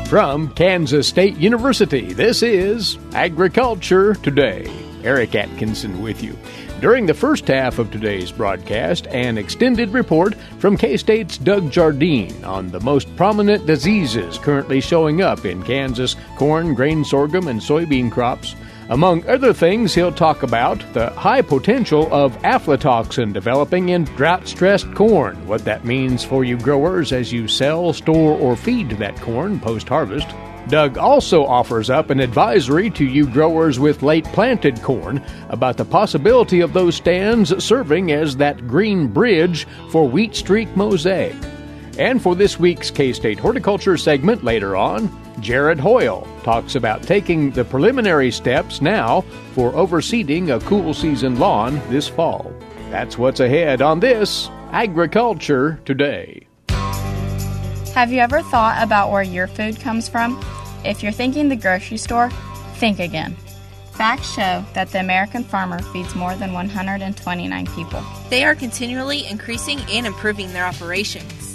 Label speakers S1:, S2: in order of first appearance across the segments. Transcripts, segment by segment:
S1: From Kansas State University, this is Agriculture Today. Eric Atkinson with you. During the first half of today's broadcast, an extended report from K-State's Doug Jardine on the most prominent diseases currently showing up in Kansas corn, grain, sorghum, and soybean crops. Among other things, he'll talk about the high potential of aflatoxin developing in drought-stressed corn, what that means for you growers as you sell, store, or feed that corn post-harvest. Doug also offers up an advisory to you growers with late-planted corn about the possibility of those stands serving as that green bridge for wheat streak mosaic. And for this week's K-State Horticulture segment later on, Jared Hoyle talks about taking the preliminary steps now for overseeding a cool season lawn this fall. That's what's ahead on this Agriculture Today.
S2: Have you ever thought about where your food comes from? If you're thinking the grocery store, think again. Facts show that the American farmer feeds more than 129 people.
S3: They are continually increasing and improving their operations.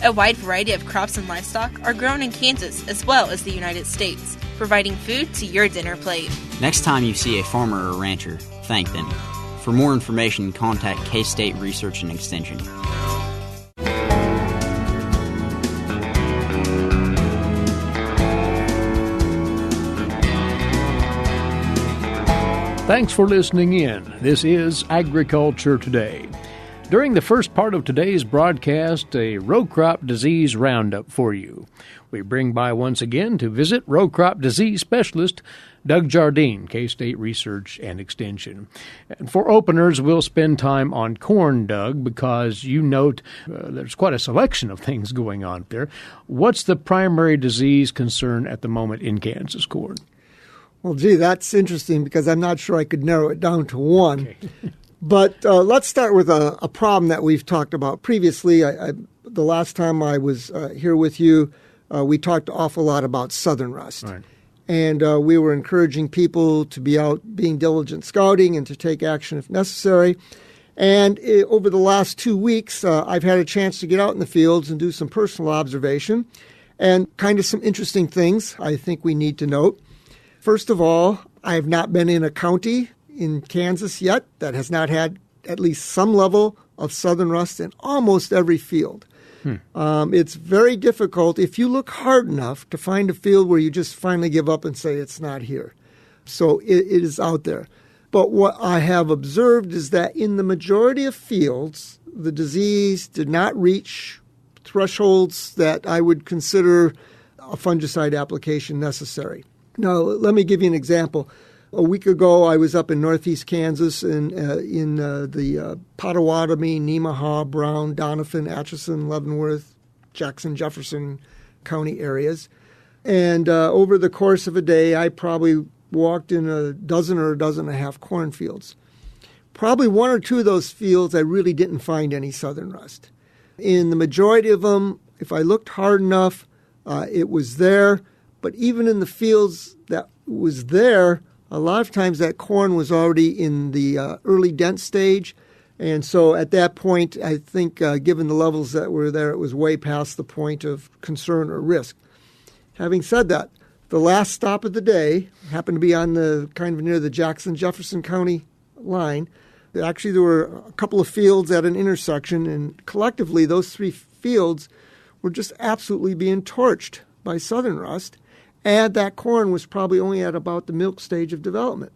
S3: A wide variety of crops and livestock are grown in Kansas as well as the United States, providing food to your dinner plate.
S4: Next time you see a farmer or rancher, thank them. For more information, contact K-State Research and Extension.
S1: Thanks for listening in. This is Agriculture Today. During the first part of today's broadcast, a row crop disease roundup for you. We bring by once again to visit row crop disease specialist Doug Jardine, K-State Research and Extension. And for openers, we'll spend time on corn, Doug, because you note there's quite a selection of things going on there. What's the primary disease concern at the moment in Kansas corn?
S5: Well, gee, that's interesting because I'm not sure I could narrow it down to one.
S1: Okay.
S5: But let's start with a problem that we've talked about previously. The last time I was here with you, we talked an awful lot about southern rust.
S1: Right.
S5: And we were encouraging people to be out being diligent scouting and to take action if necessary. And over the last 2 weeks, I've had a chance to get out in the fields and do some personal observation and kind of some interesting things I think we need to note. First of all, I have not been in a county in Kansas yet that has not had at least some level of southern rust in almost every field. It's very difficult, if you look hard enough, to find a field where you just finally give up and say it's not here. So it is out there. But what I have observed is that in the majority of fields, the disease did not reach thresholds that I would consider a fungicide application necessary. Now, let me give you an example. A week ago, I was up in northeast Kansas in the Pottawatomie, Nemaha, Brown, Doniphan, Atchison, Leavenworth, Jackson, Jefferson County areas. And over the course of a day, I probably walked in a dozen or a dozen and a half cornfields. Probably one or two of those fields, I really didn't find any southern rust. In the majority of them, if I looked hard enough, it was there. But even in the fields that was there, a lot of times that corn was already in the early dent stage. And so at that point, I think given the levels that were there, it was way past the point of concern or risk. Having said that, the last stop of the day happened to be on the kind of near the Jackson-Jefferson County line. Actually, there were a couple of fields at an intersection, and collectively those three fields were just absolutely being torched by southern rust. And that corn was probably only at about the milk stage of development.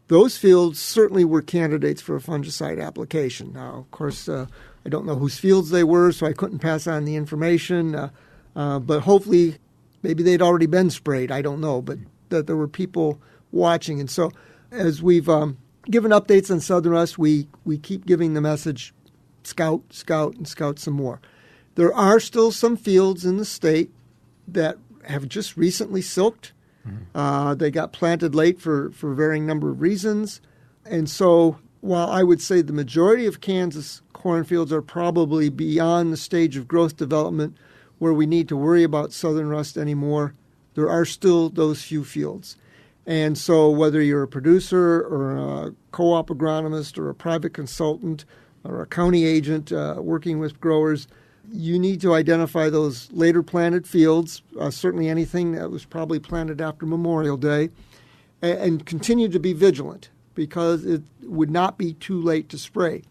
S5: Those fields certainly were candidates for a fungicide application. Now, of course, I don't know whose fields they were, so I couldn't pass on the information. But hopefully, maybe they'd already been sprayed. I don't know, but that there were people watching. And so as we've given updates on southern rust, we keep giving the message, scout, and scout some more. There are still some fields in the state that have just recently silked. They got planted late for a varying number of reasons. And so while I would say the majority of Kansas cornfields are probably beyond the stage of growth development where we need to worry about southern rust anymore, there are still those few fields. And so whether you're a producer or a co-op agronomist or a private consultant or a county agent working with growers, You need to identify those later planted fields, certainly anything that was probably planted after Memorial Day, and continue to be vigilant because it would not be too late to spray.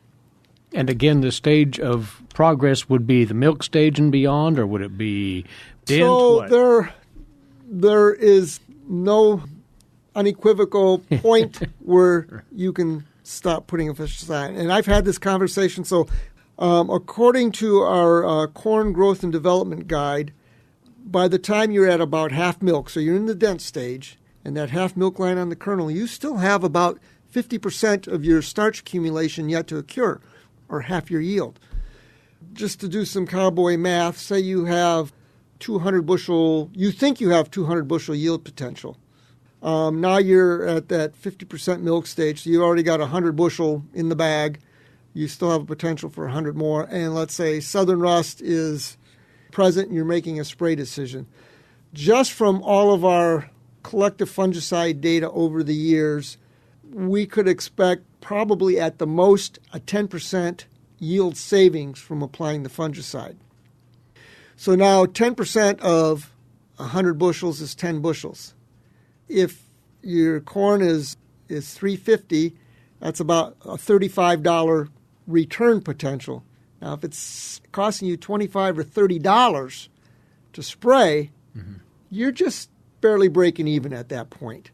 S1: And again, the stage of progress would be the milk stage and beyond, or would it be dent?
S5: So there is no unequivocal point where you can stop putting a pesticide. And I've had this conversation. So according to our corn growth and development guide, by the time you're at about half milk, so you're in the dent stage, and that half milk line on the kernel, you still have about 50% of your starch accumulation yet to occur, or half your yield. Just to do some cowboy math, say you have 200 bushel, you think you have 200 bushel yield potential. Now you're at that 50% milk stage, so you already got 100 bushel in the bag. You still have a potential for 100 more. And let's say southern rust is present and you're making a spray decision. Just from all of our collective fungicide data over the years, we could expect probably at the most a 10% yield savings from applying the fungicide. So now 10% of 100 bushels is 10 bushels. If your corn is $3.50, that's about a $35 return potential. Now, if it's costing you $25 or $30 to spray, you're just barely breaking even at that point.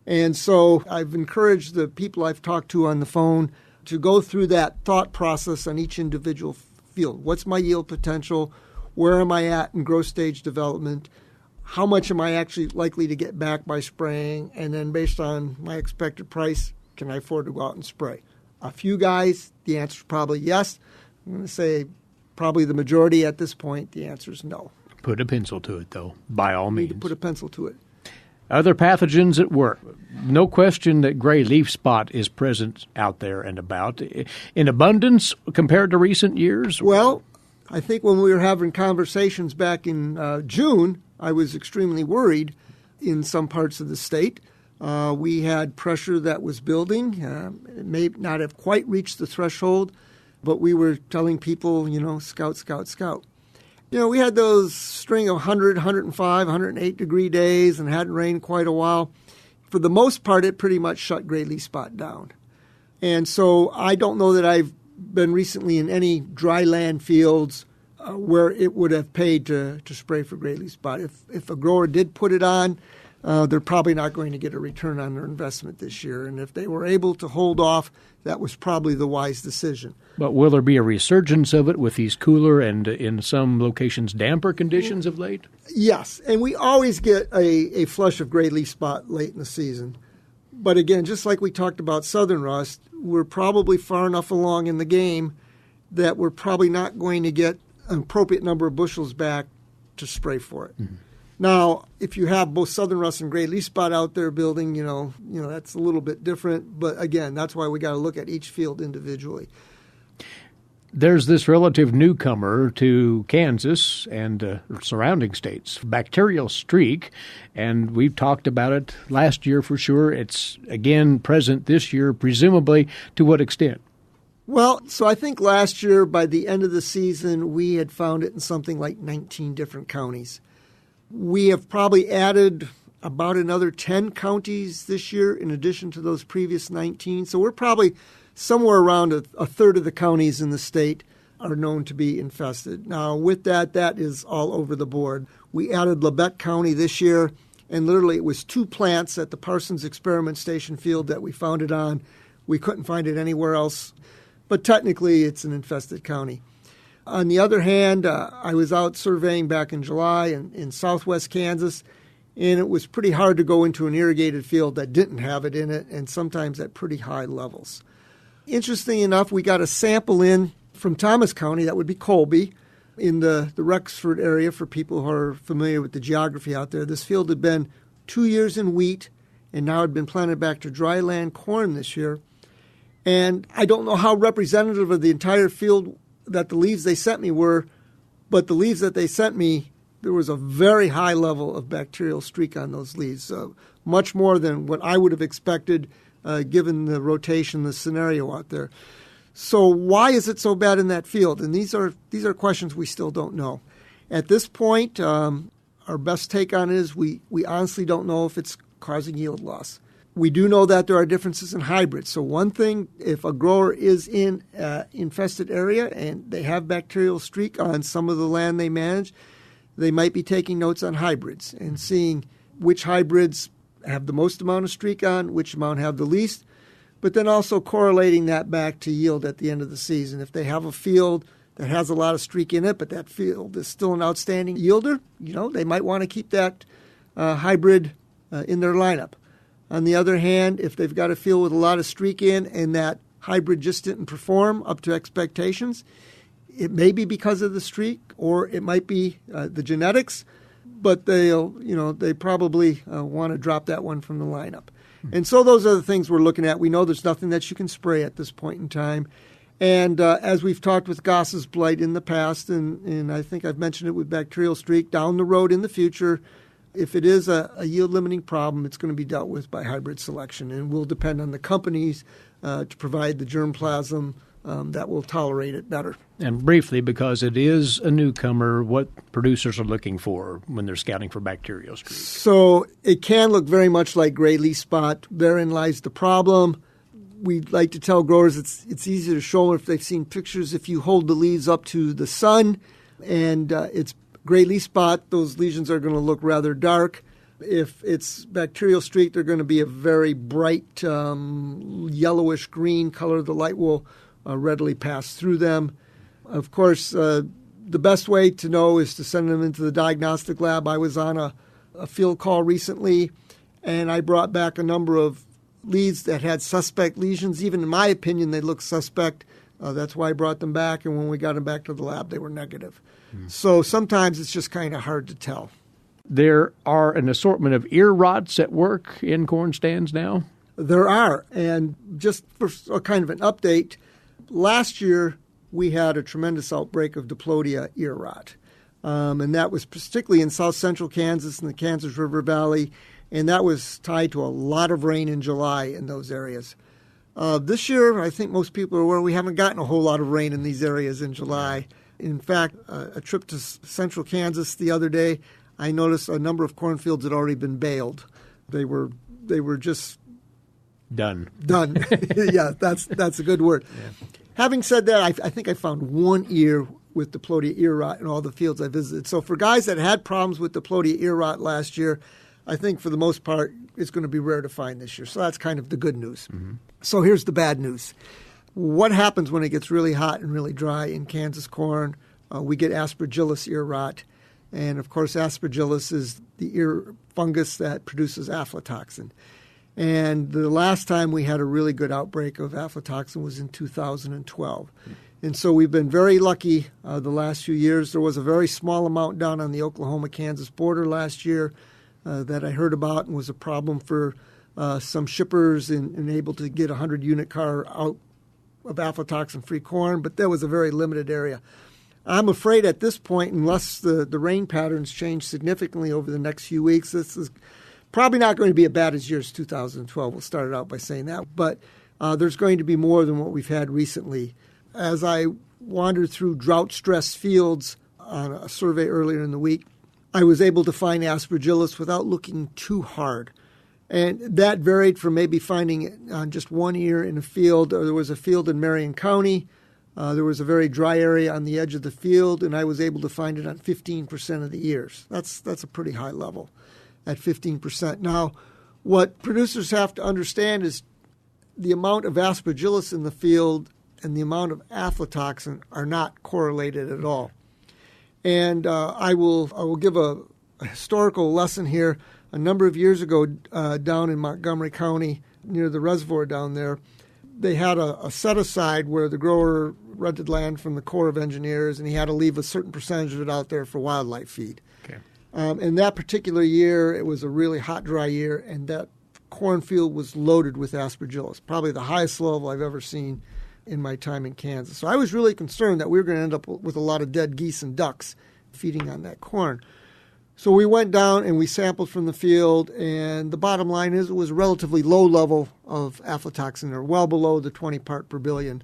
S5: And so I've encouraged the people I've talked to on the phone to go through that thought process on each individual field. What's my yield potential? Where am I at in growth stage development? How much am I actually likely to get back by spraying? And then based on my expected price, can I afford to go out and spray? A few guys, the answer is probably yes. I'm going to say probably the majority at this point, the answer is no.
S1: Put a pencil to it, though, by all means.
S5: You need to put a pencil to it.
S1: Other pathogens at work. No question that gray leaf spot is present out there and about. In abundance compared to recent years?
S5: Well, I think when we were having conversations back in June, I was extremely worried in some parts of the state. We had pressure that was building. It may not have quite reached the threshold, but we were telling people, scout, scout, scout. We had those string of 100, 105, 108 degree days and hadn't rained quite a while. For the most part, it pretty much shut gray leaf spot down. And so I don't know that I've been recently in any dry land fields where it would have paid to spray for gray leaf spot. If a grower did put it on, they're probably not going to get a return on their investment this year. And if they were able to hold off, that was probably the wise decision.
S1: But will there be a resurgence of it with these cooler and in some locations damper conditions of late?
S5: Yes, and we always get a flush of gray leaf spot late in the season. But again, just like we talked about southern rust, we're probably far enough along in the game that we're probably not going to get an appropriate number of bushels back to spray for it. Mm-hmm. Now, if you have both southern rust and gray leaf spot out there building, that's a little bit different. But again, that's why we got to look at each field individually.
S1: There's this relative newcomer to Kansas and surrounding states, bacterial streak, and we've talked about it last year for sure. It's again present this year, presumably to what extent?
S5: Well, so I think last year, by the end of the season, we had found it in something like 19 different counties. We have probably added about another 10 counties this year in addition to those previous 19. So we're probably somewhere around a third of the counties in the state are known to be infested. Now, with that is all over the board. We added Labette County this year, and literally it was 2 plants at the Parsons Experiment Station field that we found it on. We couldn't find it anywhere else, but technically it's an infested county. On the other hand, I was out surveying back in July in southwest Kansas, and it was pretty hard to go into an irrigated field that didn't have it in it, and sometimes at pretty high levels. Interesting enough, we got a sample in from Thomas County, that would be Colby, in the Rexford area for people who are familiar with the geography out there. This field had been 2 years in wheat, and now had been planted back to dry land corn this year. And I don't know how representative of the entire field that the leaves they sent me were, but the leaves that they sent me, there was a very high level of bacterial streak on those leaves, much more than what I would have expected given the rotation, the scenario out there. So why is it so bad in that field? And these are questions we still don't know. At this point, our best take on it is we honestly don't know if it's causing yield loss. We do know that there are differences in hybrids. So one thing, if a grower is in an infested area and they have bacterial streak on some of the land they manage, they might be taking notes on hybrids and seeing which hybrids have the most amount of streak on, which amount have the least, but then also correlating that back to yield at the end of the season. If they have a field that has a lot of streak in it, but that field is still an outstanding yielder, they might want to keep that hybrid in their lineup. On the other hand, if they've got a field with a lot of streak in and that hybrid just didn't perform up to expectations, it may be because of the streak or it might be the genetics, but they probably want to drop that one from the lineup. And so those are the things we're looking at. We know there's nothing that you can spray at this point in time. And as we've talked with Goss's blight in the past, and I think I've mentioned it with bacterial streak, down the road in the future, if it is a yield-limiting problem, it's going to be dealt with by hybrid selection and will depend on the companies to provide the germplasm that will tolerate it better.
S1: And briefly, because it is a newcomer, what producers are looking for when they're scouting for bacterial streak?
S5: So it can look very much like gray leaf spot. Therein lies the problem. We like to tell growers it's easy to show them if they've seen pictures. If you hold the leaves up to the sun and it's gray leaf spot, those lesions are going to look rather dark. If it's bacterial streak, they're going to be a very bright yellowish green color. The light will readily pass through them. Of course, the best way to know is to send them into the diagnostic lab. I was on a field call recently, and I brought back a number of leads that had suspect lesions. Even in my opinion, they looked suspect. That's why I brought them back, and when we got them back to the lab, they were negative. So sometimes it's just kind of hard to tell.
S1: There are an assortment of ear rots at work in corn stands now?
S5: There are, and just for a kind of an update, last year we had a tremendous outbreak of Diplodia ear rot, and that was particularly in south central Kansas and the Kansas River Valley, and that was tied to a lot of rain in July in those areas. This year, I think most people are aware we haven't gotten a whole lot of rain in these areas in July. In fact, a trip to central Kansas the other day, I noticed a number of cornfields had already been baled. They were just
S1: done.
S5: Yeah, that's a good word. Yeah. Having said that, I think I found one ear with Diplodia ear rot in all the fields I visited. So for guys that had problems with Diplodia ear rot last year, I think for the most part it's going to be rare to find this year. So that's kind of the good news. Mm-hmm. So here's the bad news. What happens when it gets really hot and really dry in Kansas corn? We get aspergillus ear rot. And, of course, aspergillus is the ear fungus that produces aflatoxin. And the last time we had a really good outbreak of aflatoxin was in 2012. And so we've been very lucky the last few years. There was a very small amount down on the Oklahoma-Kansas border last year that I heard about and was a problem for some shippers and able to get a 100-unit car out of aflatoxin-free corn, but that was a very limited area. I'm afraid at this point, unless the rain patterns change significantly over the next few weeks, this is probably not going to be as bad as year as 2012. We'll start it out by saying that. But there's going to be more than what we've had recently. As I wandered through drought-stressed fields on a survey earlier in the week, I was able to find aspergillus without looking too hard. And that varied from maybe finding it on just one ear in a field. There was a field in Marion County. There was a very dry area on the edge of the field, and I was able to find it on 15% of the ears. That's a pretty high level at 15%. Now, what producers have to understand is the amount of aspergillus in the field and the amount of aflatoxin are not correlated at all. And I will give a historical lesson here. A number of years ago, down in Montgomery County, near the reservoir down there, they had a set-aside where the grower rented land from the Corps of Engineers, and he had to leave a certain percentage of it out there for wildlife feed. Okay. In that particular year, it was a really hot, dry year, and that cornfield was loaded with aspergillus, probably the highest level I've ever seen in my time in Kansas. So I was really concerned that we were going to end up with a lot of dead geese and ducks feeding on that corn. So we went down and we sampled from the field, and the bottom line is it was a relatively low level of aflatoxin, or well below the 20 part per billion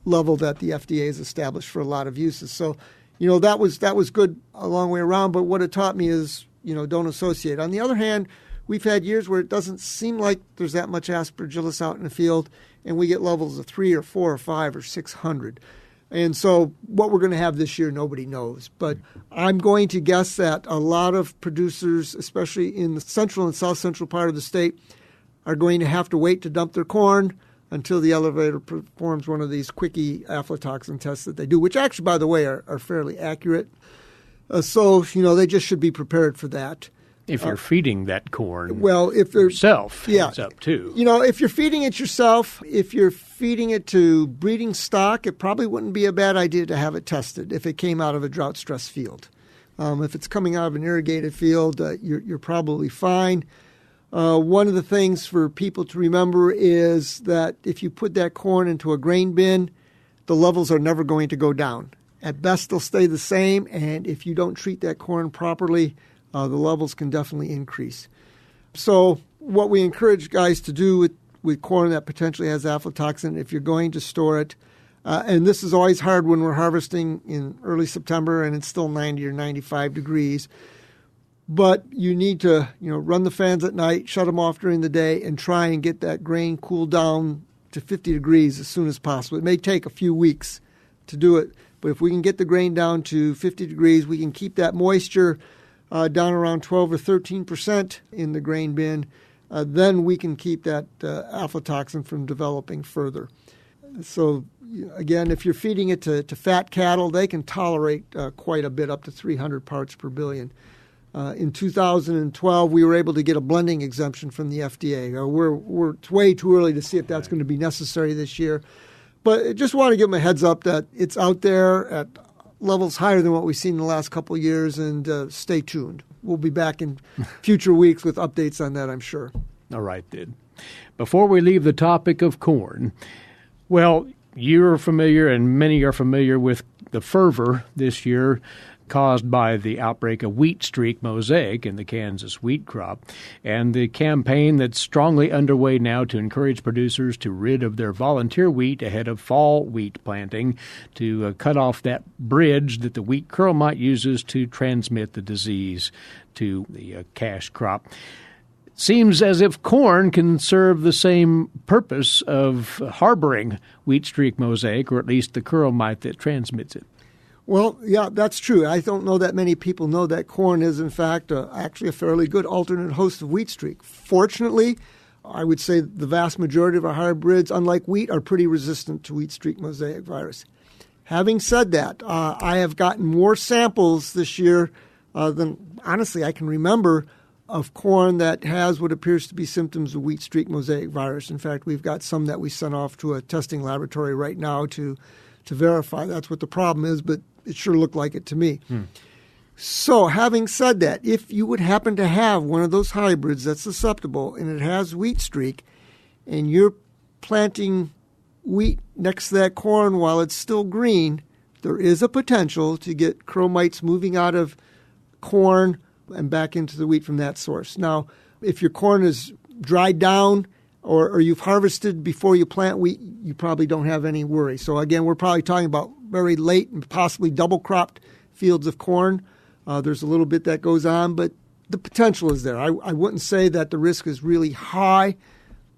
S5: level that the FDA has established for a lot of uses. So, that was good a long way around, but what it taught me is, don't associate. On the other hand, we've had years where it doesn't seem like there's that much aspergillus out in the field, and we get levels of 3 or 4 or 5 or 600. And so what we're going to have this year, nobody knows. But I'm going to guess that a lot of producers, especially in the central and south central part of the state, are going to have to wait to dump their corn until the elevator performs one of these quickie aflatoxin tests that they do, which actually, by the way, are fairly accurate. So they just should be prepared for that.
S1: If you're feeding that corn
S5: if
S1: yourself,
S5: yeah,
S1: it's up too.
S5: If you're feeding it yourself, if you're feeding it to breeding stock, it probably wouldn't be a bad idea to have it tested if it came out of a drought-stressed field. If it's coming out of an irrigated field, you're probably fine. One of the things for people to remember is that if you put that corn into a grain bin, the levels are never going to go down. At best, they'll stay the same, and if you don't treat that corn properly, the levels can definitely increase. So what we encourage guys to do with corn that potentially has aflatoxin, if you're going to store it, and this is always hard when we're harvesting in early September and it's still 90 or 95 degrees, but you need to run the fans at night, shut them off during the day, and try and get that grain cooled down to 50 degrees as soon as possible. It may take a few weeks to do it, but if we can get the grain down to 50 degrees, we can keep that moisture down around 12 or 13% in the grain bin, then we can keep that aflatoxin from developing further. So, again, if you're feeding it to fat cattle, they can tolerate quite a bit, up to 300 parts per billion. In 2012, we were able to get a blending exemption from the FDA. It's way too early to see if that's going to be necessary this year. But I just want to give them a heads up that it's out there at levels higher than what we've seen in the last couple of years, and stay tuned. We'll be back in future weeks with updates on that, I'm sure.
S1: All right, then. Before we leave the topic of corn, well, you're familiar and many are familiar with the fervor this year caused by the outbreak of wheat streak mosaic in the Kansas wheat crop, and the campaign that's strongly underway now to encourage producers to rid of their volunteer wheat ahead of fall wheat planting to cut off that bridge that the wheat curl mite uses to transmit the disease to the cash crop. It seems as if corn can serve the same purpose of harboring wheat streak mosaic, or at least the curl mite that transmits it.
S5: Well, yeah, that's true. I don't know that many people know that corn is, in fact, actually a fairly good alternate host of wheat streak. Fortunately, I would say the vast majority of our hybrids, unlike wheat, are pretty resistant to wheat streak mosaic virus. Having said that, I have gotten more samples this year than, honestly, I can remember of corn that has what appears to be symptoms of wheat streak mosaic virus. In fact, we've got some that we sent off to a testing laboratory right now to verify that's what the problem is, but it sure looked like it to me. So having said that, if you would happen to have one of those hybrids that's susceptible and it has wheat streak, and you're planting wheat next to that corn while it's still green, there is a potential to get curl mites moving out of corn and back into the wheat from that source. Now, if your corn is dried down or you've harvested before you plant wheat, you probably don't have any worry. So again, we're probably talking about very late and possibly double-cropped fields of corn. There's a little bit that goes on, but the potential is there. I wouldn't say that the risk is really high,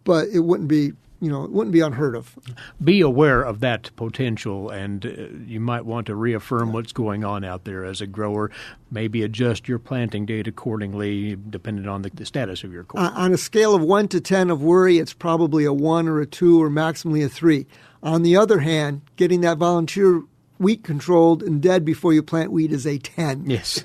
S5: but it wouldn't be unheard of.
S1: Be aware of that potential, and you might want to reaffirm what's going on out there as a grower. Maybe adjust your planting date accordingly, depending on the status of your corn.
S5: On a scale of 1 to 10 of worry, it's probably a 1 or a 2 or maximally a 3. On the other hand, getting that volunteer wheat controlled and dead before you plant wheat is a 10.
S1: Yes,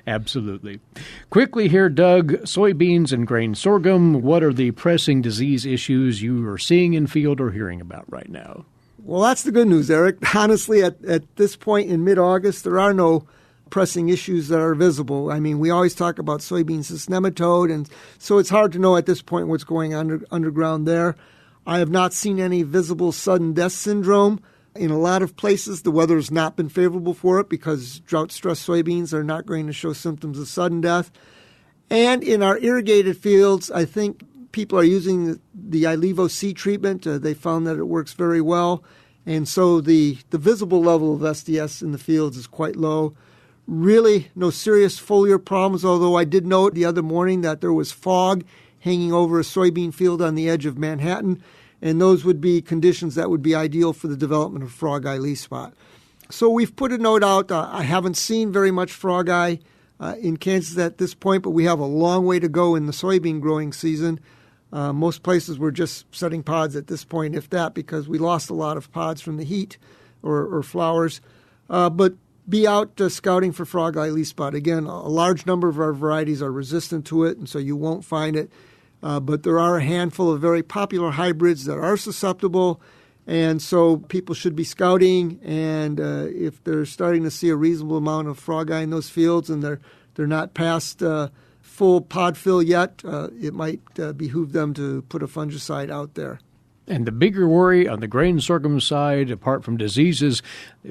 S1: absolutely. Quickly here, Doug, soybeans and grain sorghum, what are the pressing disease issues you are seeing in field or hearing about right now?
S5: Well, that's the good news, Eric. Honestly, at this point in mid-August, there are no pressing issues that are visible. I mean, we always talk about soybean cyst nematode, and so it's hard to know at this point what's going on underground there. I have not seen any visible sudden death syndrome. In a lot of places, the weather has not been favorable for it because drought-stressed soybeans are not going to show symptoms of sudden death. And in our irrigated fields, I think people are using the Ilevo C treatment. They found that it works very well. And so the visible level of SDS in the fields is quite low. Really no serious foliar problems, although I did note the other morning that there was fog hanging over a soybean field on the edge of Manhattan, and those would be conditions that would be ideal for the development of frog eye leaf spot. So we've put a note out. I haven't seen very much frog eye in Kansas at this point, but we have a long way to go in the soybean growing season. Most places we're just setting pods at this point, if that, because we lost a lot of pods from the heat or flowers. But be out scouting for frog eye leaf spot. Again, a large number of our varieties are resistant to it, and so you won't find it. But there are a handful of very popular hybrids that are susceptible, and so people should be scouting. And if they're starting to see a reasonable amount of frog eye in those fields and they're not past full pod fill yet, it might behoove them to put a fungicide out there.
S1: And the bigger worry on the grain sorghum side, apart from diseases,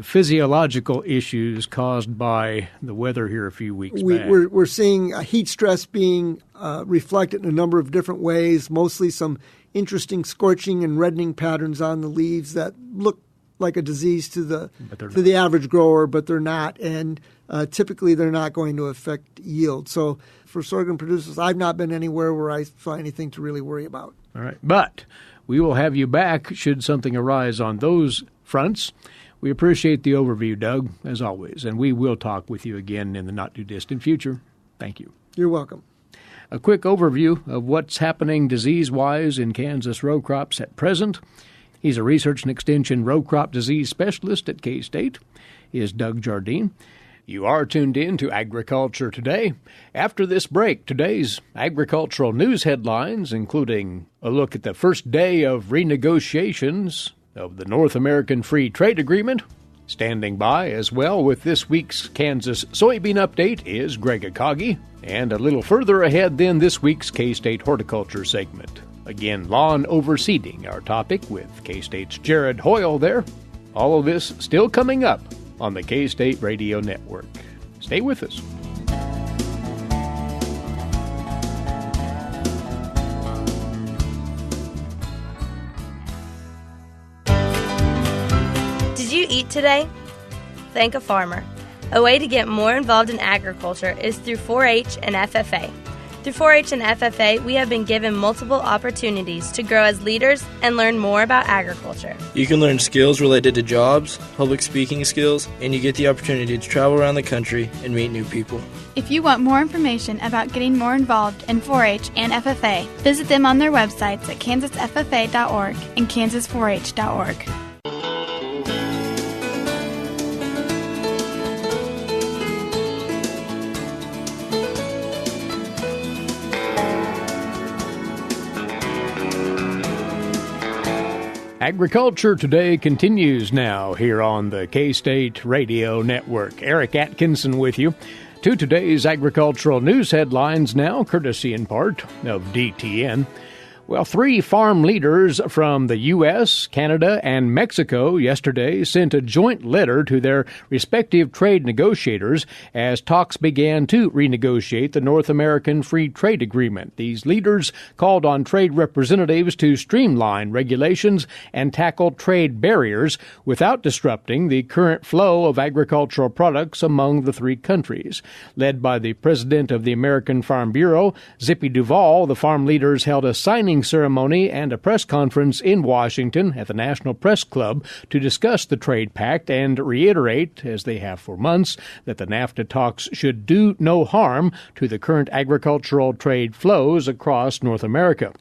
S1: physiological issues caused by the weather here a few weeks back.
S5: We're seeing heat stress being reflected in a number of different ways, mostly some interesting scorching and reddening patterns on the leaves that look like a disease to the average grower, but they're not. And typically they're not going to affect yield. So for sorghum producers, I've not been anywhere where I saw anything to really worry about.
S1: All right. But we will have you back should something arise on those fronts. We appreciate the overview, Doug, as always, and we will talk with you again in the not-too-distant future. Thank you.
S5: You're welcome.
S1: A quick overview of what's happening disease-wise in Kansas row crops at present. He's a research and extension row crop disease specialist at K-State. He is Doug Jardine. You are tuned in to Agriculture Today. After this break, today's agricultural news headlines, including a look at the first day of renegotiations of the North American Free Trade Agreement. Standing by as well with this week's Kansas Soybean Update is Greg Akagi. And a little further ahead then, this week's K-State Horticulture segment. Again, lawn overseeding, our topic with K-State's Jared Hoyle there. All of this still coming up on the K-State Radio Network. Stay with us.
S6: Did you eat today? Thank a farmer. A way to get more involved in agriculture is through 4-H and FFA. Through 4-H and FFA, we have been given multiple opportunities to grow as leaders and learn more about agriculture.
S7: You can learn skills related to jobs, public speaking skills, and you get the opportunity to travel around the country and meet new people.
S8: If you want more information about getting more involved in 4-H and FFA, visit them on their websites at kansasffa.org and kansas4h.org.
S1: Agriculture Today continues now here on the K-State Radio Network. Eric Atkinson with you. To today's agricultural news headlines now, courtesy in part of DTN. Well, 3 farm leaders from the U.S., Canada, and Mexico yesterday sent a joint letter to their respective trade negotiators as talks began to renegotiate the North American Free Trade Agreement. These leaders called on trade representatives to streamline regulations and tackle trade barriers without disrupting the current flow of agricultural products among the 3 countries. Led by the president of the American Farm Bureau, Zippy Duvall, the farm leaders held a signing ceremony and a press conference in Washington at the National Press Club to discuss the trade pact and reiterate, as they have for months, that the NAFTA talks should do no harm to the current agricultural trade flows across North America.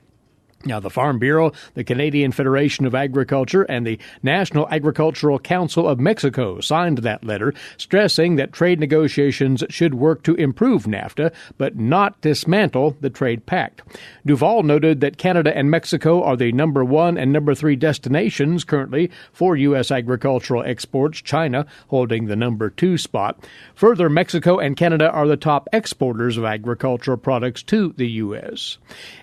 S1: Now, the Farm Bureau, the Canadian Federation of Agriculture, and the National Agricultural Council of Mexico signed that letter, stressing that trade negotiations should work to improve NAFTA, but not dismantle the trade pact. Duvall noted that Canada and Mexico are the number 1 and number 3 destinations currently for U.S. agricultural exports, China holding the number 2 spot. Further, Mexico and Canada are the top exporters of agricultural products to the U.S.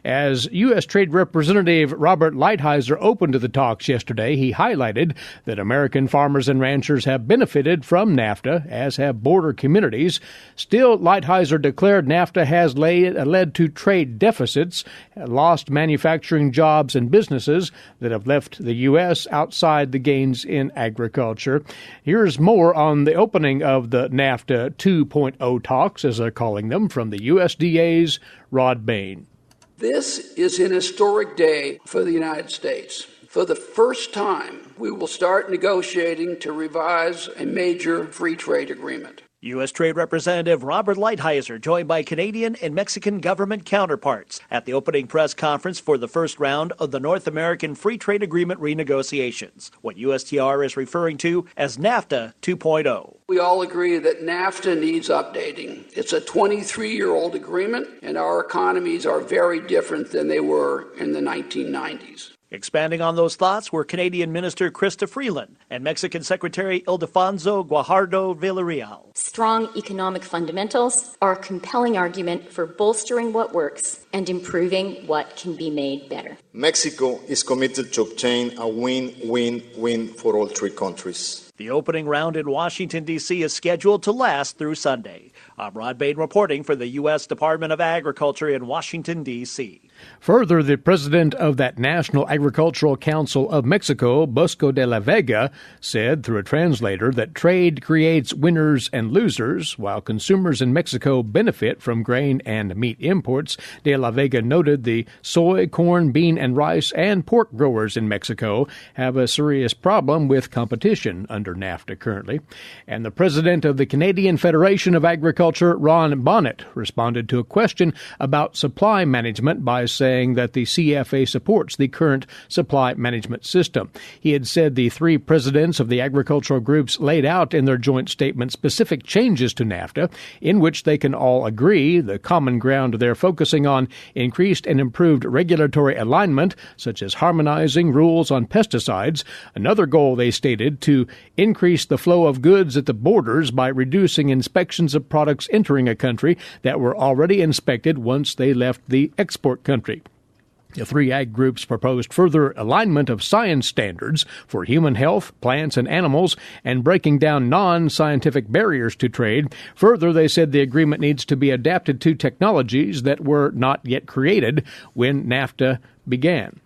S1: As U.S. Trade Representative Representative Robert Lighthizer opened the talks yesterday, he highlighted that American farmers and ranchers have benefited from NAFTA, as have border communities. Still, Lighthizer declared NAFTA has led to trade deficits, lost manufacturing jobs and businesses that have left the U.S. outside the gains in agriculture. Here's more on the opening of the NAFTA 2.0 talks, as they're calling them, from the USDA's Rod Bain.
S9: This is an historic day for the United States. For the first time, we will start negotiating to revise a major free trade agreement.
S10: U.S. Trade Representative Robert Lighthizer joined by Canadian and Mexican government counterparts at the opening press conference for the first round of the North American Free Trade Agreement renegotiations, what USTR is referring to as NAFTA 2.0.
S9: We all agree that NAFTA needs updating. It's a 23-year-old agreement, and our economies are very different than they were in the 1990s.
S10: Expanding on those thoughts were Canadian Minister Krista Freeland and Mexican Secretary Ildefonso Guajardo Villarreal.
S11: Strong economic fundamentals are a compelling argument for bolstering what works and improving what can be made better.
S12: Mexico is committed to obtain a win-win-win for all three countries.
S10: The opening round in Washington, D.C. is scheduled to last through Sunday. I'm Rod Bain reporting for the U.S. Department of Agriculture in Washington, D.C.
S1: Further, the president of that National Agricultural Council of Mexico, Bosco de la Vega, said through a translator that trade creates winners and losers, while consumers in Mexico benefit from grain and meat imports. De la Vega noted the soy, corn, bean, and rice and pork growers in Mexico have a serious problem with competition under NAFTA currently. And the president of the Canadian Federation of Agriculture, Ron Bonnet, responded to a question about supply management by saying that the CFA supports the current supply management system. He had said the three presidents of the agricultural groups laid out in their joint statement specific changes to NAFTA in which they can all agree. The common ground they're focusing on increased and improved regulatory alignment, such as harmonizing rules on pesticides. Another goal they stated to increase the flow of goods at the borders by reducing inspections of products entering a country that were already inspected once they left the export country. The three ag groups proposed further alignment of science standards for human health, plants, and animals, and breaking down non-scientific barriers to trade. Further, they said the agreement needs to be adapted to technologies that were not yet created when NAFTA began.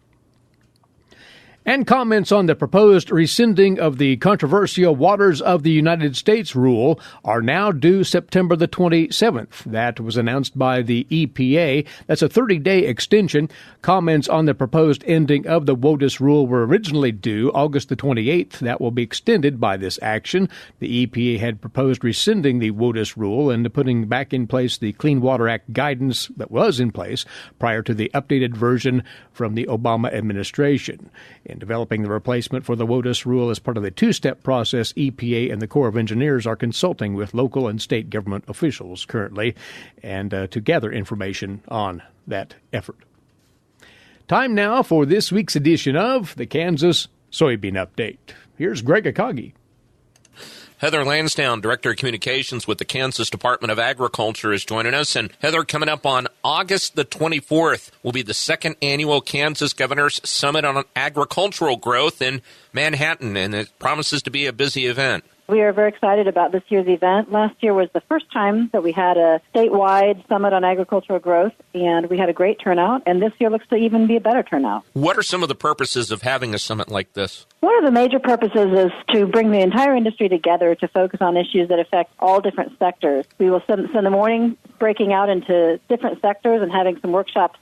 S1: And comments on the proposed rescinding of the controversial Waters of the United States rule are now due September the 27th. That was announced by the EPA. That's a 30-day extension. Comments on the proposed ending of the WOTUS rule were originally due August the 28th. That will be extended by this action. The EPA had proposed rescinding the WOTUS rule and putting back in place the Clean Water Act guidance that was in place prior to the updated version from the Obama administration. In developing the replacement for the WOTUS rule as part of the two-step process, EPA and the Corps of Engineers are consulting with local and state government officials currently and to gather information on that effort. Time now for this week's edition of the Kansas Soybean Update. Here's Greg Akagi.
S13: Heather Lansdowne, Director of Communications with the Kansas Department of Agriculture, is joining us. And Heather, coming up on August the 24th will be the second annual Kansas Governor's Summit on Agricultural Growth in Manhattan, and it promises to be a busy event.
S14: We are very excited about this year's event. Last year was the first time that we had a statewide summit on agricultural growth, and we had a great turnout, and this year looks to even be a better turnout.
S13: What are some of the purposes of having a summit like this?
S14: One of the major purposes is to bring the entire industry together to focus on issues that affect all different sectors. We will spend the morning breaking out into different sectors and having some workshops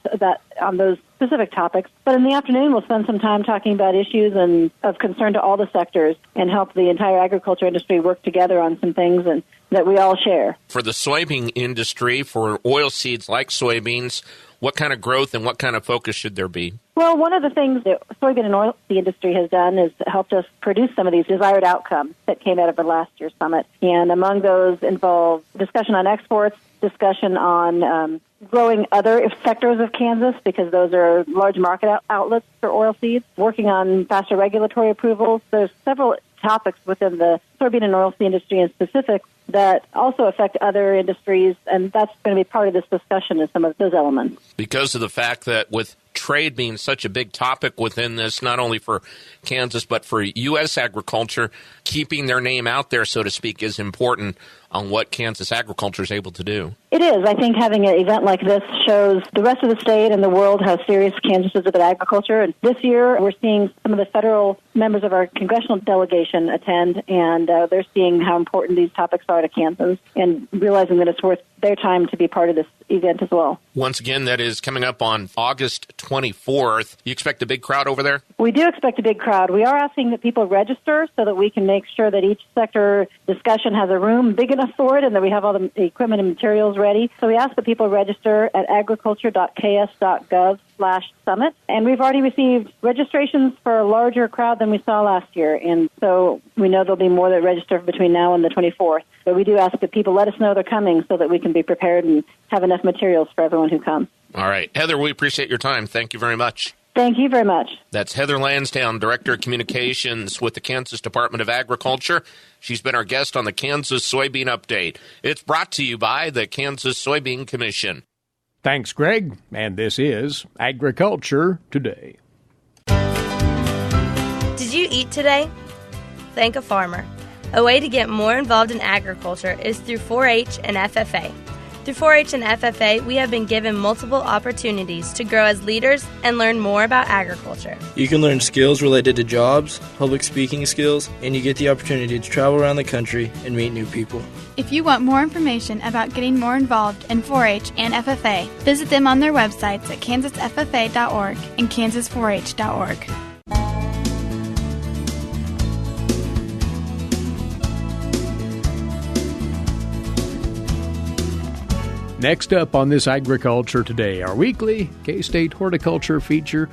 S14: on those specific topics. But in the afternoon, we'll spend some time talking about issues of concern to all the sectors and help the entire agriculture industry work together on some things that we all share.
S13: For the soybean industry, for oilseeds like soybeans, what kind of growth and what kind of focus should there be?
S14: Well, one of the things that soybean and oilseed industry has done is helped us produce some of these desired outcomes that came out of the last year's summit. And among those involve discussion on exports, discussion on growing other sectors of Kansas, because those are large market outlets for oilseeds, working on faster regulatory approvals. There's several topics within the soybean and oilseed industry in specific that also affect other industries, and that's going to be part of this discussion is some of those elements.
S13: Because of the fact that with trade being such a big topic within this, not only for Kansas, but for U.S. agriculture, keeping their name out there, so to speak, is important on what Kansas agriculture is able to do.
S14: It is. I think having an event like this shows the rest of the state and the world how serious Kansas is about agriculture. And this year, we're seeing some of the federal members of our congressional delegation attend, and they're seeing how important these topics are to Kansans and realizing that it's worth their time to be part of this event as well.
S13: Once again, that is coming up on August 24th. You expect a big crowd over there?
S14: We do expect a big crowd. We are asking that people register so that we can make sure that each sector discussion has a room big enough for it and that we have all the equipment and materials ready. So we ask that people register at agriculture.ks.gov/summit. And we've already received registrations for a larger crowd than we saw last year. And so we know there'll be more that register between now and the 24th. But we do ask that people let us know they're coming so that we can be prepared and have enough materials for everyone who comes.
S13: All right. Heather, we appreciate your time. Thank you very much.
S14: Thank you very much.
S13: That's Heather Lansdowne, Director of Communications with the Kansas Department of Agriculture. She's been our guest on the Kansas Soybean Update. It's brought to you by the Kansas Soybean Commission.
S1: Thanks, Greg. And this is Agriculture Today.
S6: Did you eat today? Thank a farmer. A way to get more involved in agriculture is through 4-H and FFA. Through 4-H and FFA, we have been given multiple opportunities to grow as leaders and learn more about agriculture.
S7: You can learn skills related to jobs, public speaking skills, and you get the opportunity to travel around the country and meet new people.
S8: If you want more information about getting more involved in 4-H and FFA, visit them on their websites at kansasffa.org and kansas4h.org.
S1: Next up on this Agriculture Today, our weekly K-State horticulture feature,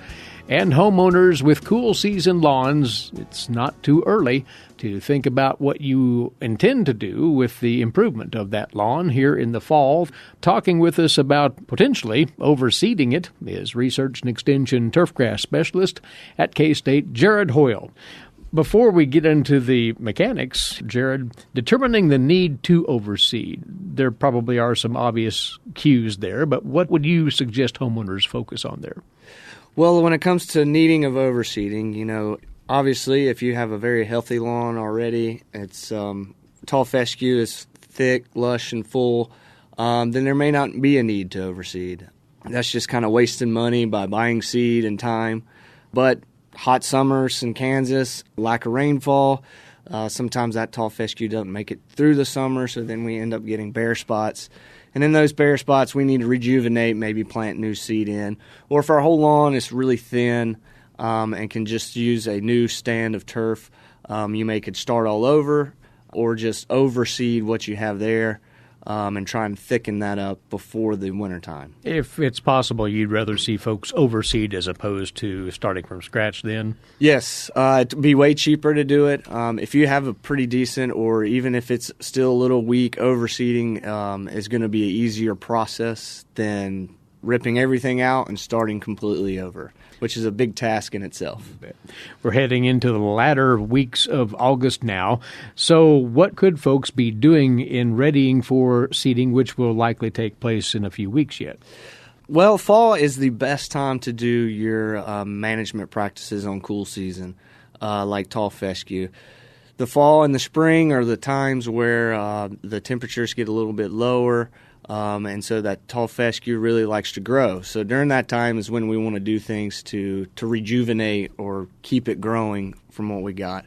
S1: and homeowners with cool season lawns, it's not too early to think about what you intend to do with the improvement of that lawn here in the fall. Talking with us about potentially overseeding it is Research and Extension turfgrass specialist at K-State, Jared Hoyle. Before we get into the mechanics, Jared, determining the need to overseed, there probably are some obvious cues there, but what would you suggest homeowners focus on there?
S15: Well, when it comes to needing of overseeding, obviously if you have a very healthy lawn already, it's tall fescue is thick, lush, and full, then there may not be a need to overseed. That's just kind of wasting money by buying seed and time. But hot summers in Kansas, lack of rainfall, sometimes that tall fescue doesn't make it through the summer, so then we end up getting bare spots. And in those bare spots, we need to rejuvenate, maybe plant new seed in. Or if our whole lawn is really thin and can just use a new stand of turf, you could start all over or just overseed what you have there and try and thicken that up before the wintertime.
S1: If it's possible, you'd rather see folks overseed as opposed to starting from scratch then?
S15: Yes. It'd be way cheaper to do it. If you have a pretty decent, or even if it's still a little weak, overseeding is going to be an easier process than ripping everything out and starting completely over, which is a big task in itself.
S1: We're heading into the latter weeks of August now. So what could folks be doing in readying for seeding, which will likely take place in a few weeks yet?
S15: Well, fall is the best time to do your management practices on cool season, like tall fescue. The fall and the spring are the times where the temperatures get a little bit lower, and so that tall fescue really likes to grow. So during that time is when we want to do things to rejuvenate or keep it growing from what we got.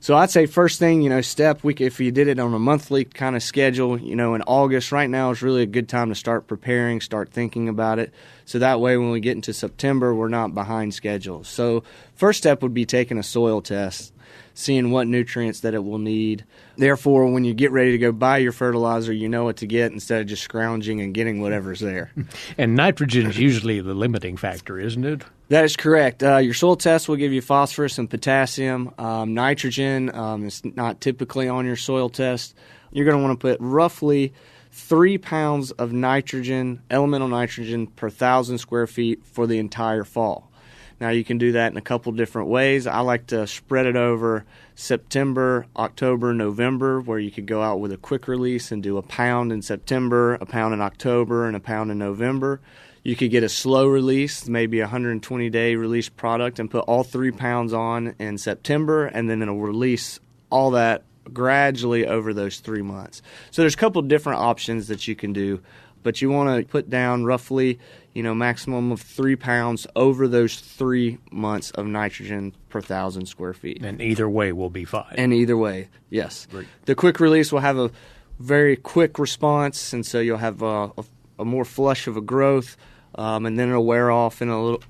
S15: So I'd say first thing, if you did it on a monthly kind of schedule, in August, right now is really a good time to start preparing, start thinking about it. So that way when we get into September, we're not behind schedule. So first step would be taking a soil test, seeing what nutrients that it will need. Therefore, when you get ready to go buy your fertilizer, you know what to get instead of just scrounging and getting whatever's there.
S1: And nitrogen is usually the limiting factor, isn't it?
S15: That is correct. Your soil test will give you phosphorus and potassium. Nitrogen is not typically on your soil test. You're going to want to put roughly 3 pounds of nitrogen, elemental nitrogen, per 1,000 square feet for the entire fall. Now, you can do that in a couple different ways. I like to spread it over September, October, November, where you could go out with a quick release and do 1 pound in September, 1 pound in October, and 1 pound in November. You could get a slow release, maybe a 120-day release product, and put all 3 pounds on in September, and then it'll release all that gradually over those 3 months. So there's a couple different options that you can do, but you want to put down roughly, maximum of 3 pounds over those 3 months of nitrogen per 1,000 square feet.
S1: And either way will be fine.
S15: And either way, yes.
S1: Great.
S15: The quick release will have a very quick response, and so you'll have a more flush of a growth, and then it'll wear off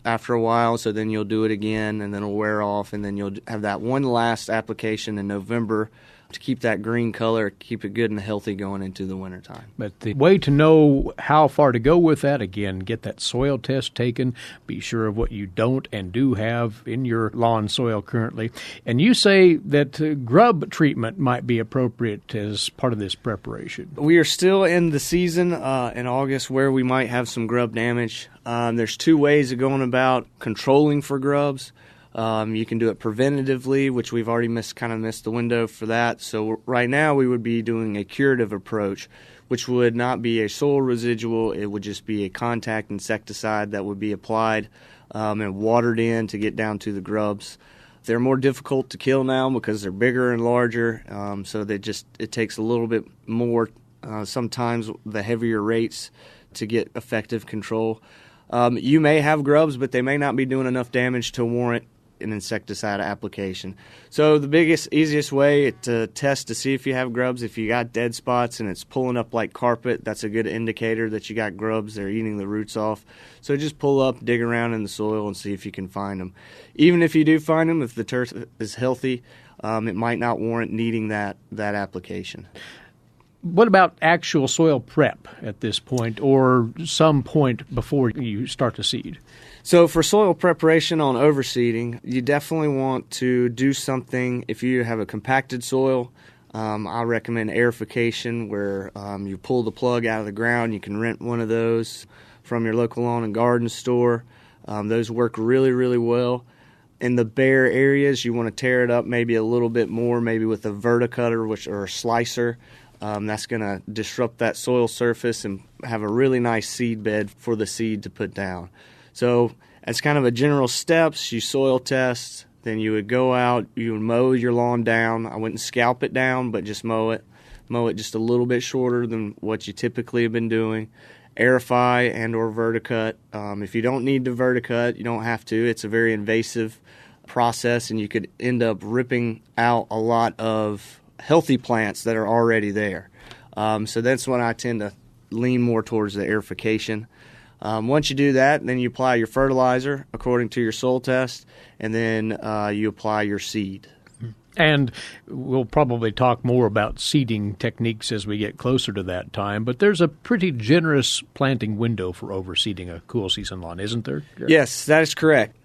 S15: after a while, so then you'll do it again, and then it'll wear off, and then you'll have that one last application in November to keep that green color, keep it good and healthy going into the wintertime.
S1: But the way to know how far to go with that, again, get that soil test taken, be sure of what you don't and do have in your lawn soil currently. And you say that grub treatment might be appropriate as part of this preparation.
S15: We are still in the season in August where we might have some grub damage. There's 2 ways of going about controlling for grubs. You can do it preventatively, which we've already missed the window for that. So right now we would be doing a curative approach, which would not be a soil residual. It would just be a contact insecticide that would be applied and watered in to get down to the grubs. They're more difficult to kill now because they're bigger and larger, so it takes a little bit more, sometimes the heavier rates to get effective control. You may have grubs, but they may not be doing enough damage to warrant an insecticide application. So the easiest way to test to see if you have grubs, if you got dead spots and it's pulling up like carpet, that's a good indicator that you got grubs. They're eating the roots off. So just pull up, dig around in the soil, and see if you can find them. Even if you do find them, if the turf is healthy, it might not warrant needing that application.
S1: What about actual soil prep at this point or some point before you start to seed?
S15: So for soil preparation on overseeding, you definitely want to do something. If you have a compacted soil, I recommend aerification, where you pull the plug out of the ground. You can rent one of those from your local lawn and garden store. Those work really, really well. In the bare areas, you want to tear it up maybe a little bit more, maybe with a verticutter or a slicer. That's going to disrupt that soil surface and have a really nice seed bed for the seed to put down. So as kind of a general steps, you soil test, then you would go out, you would mow your lawn down. I wouldn't scalp it down, but just mow it just a little bit shorter than what you typically have been doing. Aerify and or verticut. If you don't need to verticut, you don't have to. It's a very invasive process, and you could end up ripping out a lot of healthy plants that are already there. So that's when I tend to lean more towards the aerification. Once you do that, then you apply your fertilizer according to your soil test, and then you apply your seed.
S1: And we'll probably talk more about seeding techniques as we get closer to that time, but there's a pretty generous planting window for overseeding a cool season lawn, isn't there, Jared?
S15: Yes, that is correct.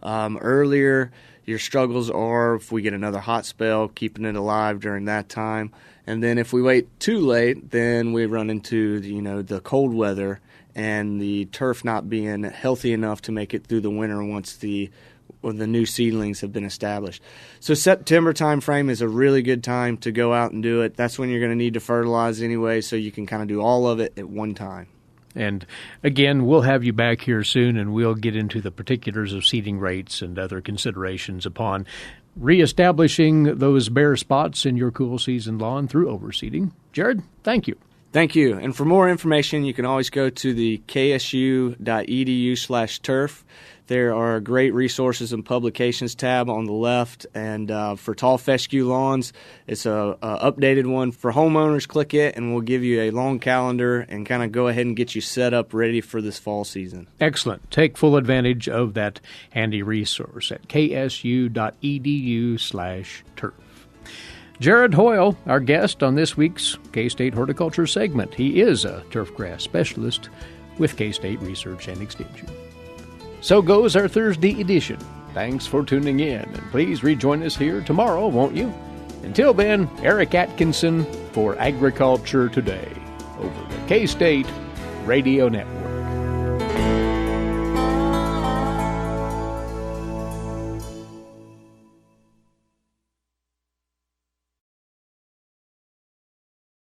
S15: Earlier, your struggles are if we get another hot spell, keeping it alive during that time. And then if we wait too late, then we run into the cold weather and the turf not being healthy enough to make it through the winter once the new seedlings have been established. So September time frame is a really good time to go out and do it. That's when you're going to need to fertilize anyway, so you can kind of do all of it at one time.
S1: And again, we'll have you back here soon, and we'll get into the particulars of seeding rates and other considerations upon reestablishing those bare spots in your cool season lawn through overseeding. Jared, thank you.
S15: Thank you. And for more information, you can always go to the ksu.edu/turf. There are great resources and publications tab on the left. And for tall fescue lawns, it's a updated one for homeowners. Click it, and we'll give you a long calendar and kind of go ahead and get you set up ready for this fall season.
S1: Excellent. Take full advantage of that handy resource at ksu.edu/turf. Jared Hoyle, our guest on this week's K-State Horticulture segment. He is a turfgrass specialist with K-State Research and Extension. So goes our Thursday edition. Thanks for tuning in, and please rejoin us here tomorrow, won't you? Until then, Eric Atkinson for Agriculture Today over the K-State Radio Network.